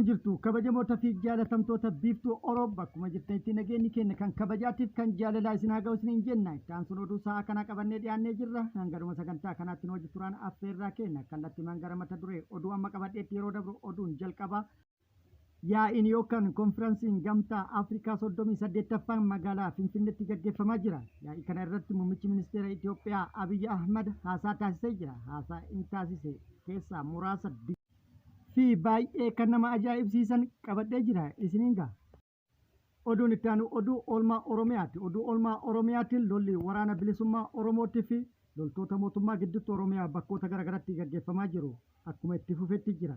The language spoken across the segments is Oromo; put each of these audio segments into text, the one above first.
Akkam jirtu kabajamoota fi jaalatamtoota biiftuu Oromoo bakkuma jirtanitti nageenyi keenya kan kabajaatiif kan jaalalaa isin haa ga'u isiniin jenna. Isaan sun oduu sa'a kana qabannee dhiyaannee jirra. Hangaruma sagantaa kanaatti hojii turaan affeerraa keenya kallattimaan gara mata duree oduu amma qabadheetti yeroo dabru oduun jalqaba. Yaa'iin yookaan konfiraansiin gamtaa Afrikaa 38ffaan magaalaa Finfinneetti gaggeeffamaa jira. Yaa'ii kana irratti muummichi ministeera Itoophiyaa Abiyyi Ahmad haasaa taasisee jira. Haasaa inni taasise keessaa muraasa fi baay'ee kan nama ajaa'ibsiisan qabadhee jira isiniin ga'a. Oduun itti aanu oduu oolmaa Oromiyaati. Oduu oolmaa Oromiyaatiin lolli waraana bilisummaa Oromootii fi loltoota mootummaa gidduutti Oromiyaa bakkoota garaagaraatti gaggeeffamaa jiru. Akkuma itti fufetti jira.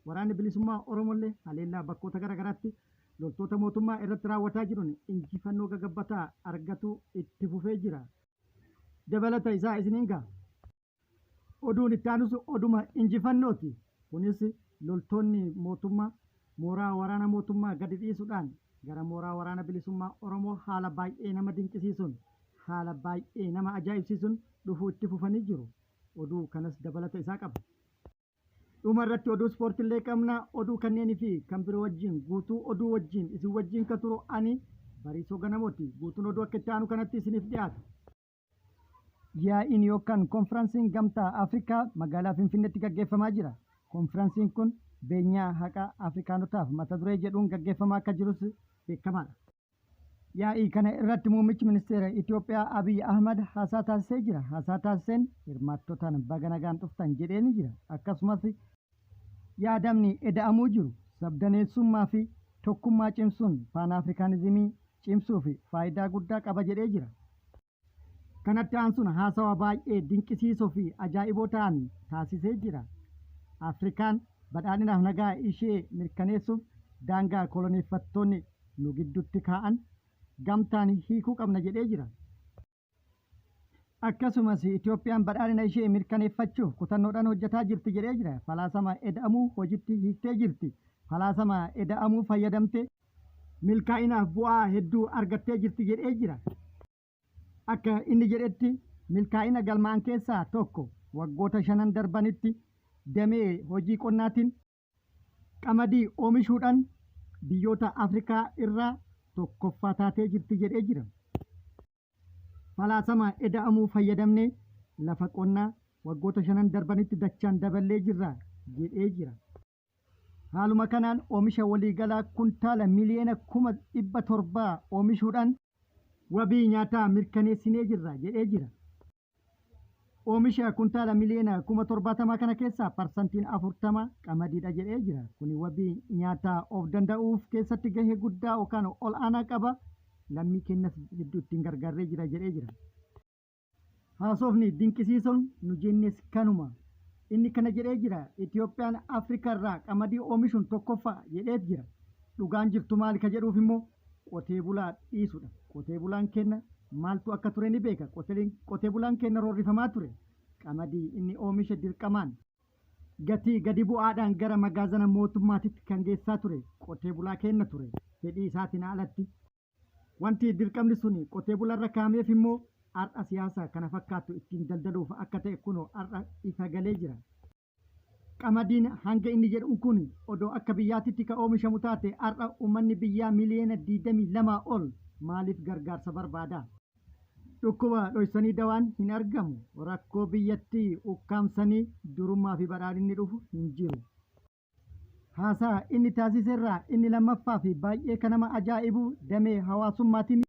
Waraanni bilisummaa Oromollee haleellaa bakkoota garaagaraatti loltoota mootummaa irratti raawwataa jiruun injifannoo gagabbataa argatu itti fufee jira. Dabalata isaa isiniin ga'a. Oduun itti aanus oduma injifannooti. Kunis loltoonni mootummaa mooraa waraana mootummaa gadi dhiisuudhaan gara mooraa waraana bilisummaa Oromoo haala baay'ee nama dinqisiisuun haala baay'ee nama ajaa'ibsiisuun dhufuu itti fufanii jiru. Oduu kanas dabalata isaa qaba. Dhuma irratti oduu ispoortiillee qabna. Oduu kanneenii fi kan biroo wajjin guutuu oduu wajjin isin wajjin kan turu ani Bariisoo Ganamooti. Guutuun oduu akka itti aanu kanatti isiniif dhiyaata. Yaa'iin yookaan konfiraansiin gamtaa Afrikaa magaalaa Finfinneetti gaggeeffamaa jira. Konfiraansiin kun beenyaa haqa Afrikaanotaaf mata duree jedhuun gaggeeffamaa akka jirus beekamaadha. Yaa'ii kana irratti muummichi ministeera Itoophiyaa Abiyyi Ahmad haasaa taasisee jira. Haasaa taasiseen hirmaattotaan baga nagaan dhuftan jedheen jira. Akkasumas yaadamni eda'amuu jiru sabdaneessummaa fi tokkummaa cimsuun paanaafrikaanizimii cimsuu fi faayidaa guddaa qaba jedhee jira. Kanatti aansuun haasawaa baay'ee dinqisiisoo fi ajaa'iboo ta'an taasisee jira. Afrikaan badhaadhinaaf nagaa ishee mirkaneessuuf daangaa koloneeffattoonni nu gidduutti kaa'an gamtaan hiikuu qabna jedhee jira. Akkasumas Itoophiyaan badhaadhina ishee mirkaneeffachuuf kutannoodhaan hojjetaa jirti jedhee jira. Falaasama eda'amuu hojiitti hiiktee jirti. Falaasama eda'amuu fayyadamtee milkaa'inaaf bu'aa hedduu argattee jirti jedhee jira. Akka inni jedhetti milkaa'ina galmaan keessaa tokko waggoota 5 darbanitti damee hojii qonnaatiin qamadii oomishuudhaan biyyoota Afrikaa irraa tokkoffaa taatee jirti jedhee jira. Falaasama eda'amuu fayyadamnee lafa qonnaa waggoota 5 darbanitti dachaan daballee jirra jedhee jira. Haaluma kanaan oomisha waliigalaa kuntaala miliyoona 700,000 oomishuudhaan wabii nyaataa mirkaneessinee jirra jedhee jira. Oomisha kuntaala miliyoona 70,000 kana keessaa parsantiin 40 qamadiidha jedhee jira. Kuni wabii nyaataa of danda'uuf keessatti gahee guddaa yookaan ol aanaa qaba. Lammii keenyas hedduutti gargaaree jira jedhee jira. Haasofni dinqisiisoon nu jennes kanuma. Inni kana jedhee jira. Itoophiyaan Afrikaa irraa qamadii oomishuun tokkoffaa jedhee jira. Dhugaan jirtu maali ka jedhuuf immoo qotee bulaa dhiisudha. Qotee bulaan kenna maaltu akka ture ni beeka. Qotee bulaan kenna roorrifamaa ture. Qamadii inni oomisha dirqamaan gatii gadi bu'aadhaan gara magaazana mootummaatitti kan geessaa ture. Qotee bulaa kenna ture. Fedhii isaatiin alatti. Wanti dirqamni suni qotee bulaarra kaameef immoo har'a siyaasa kana fakkaatu ittiin daldaluuf akka ta'e kunoo har'a ifa galee jira. Qamadiin hanga inni jedhu kun odoo akka biyyaatitti ka oomishamu taate har'a uummanni biyyaa miliyoona 22 ol maaliif gargaarsa barbaada? Dhukkuba dhoysanii dawaan hin argamu. Rakkoo biyyattii ukkaamsanii durummaa fi badhaadhinni dhufu hin jiru. Haasaa inni taasiserraa inni lammaffaa fi baay'ee kan nama ajaa'ibu damee hawaasummaatiin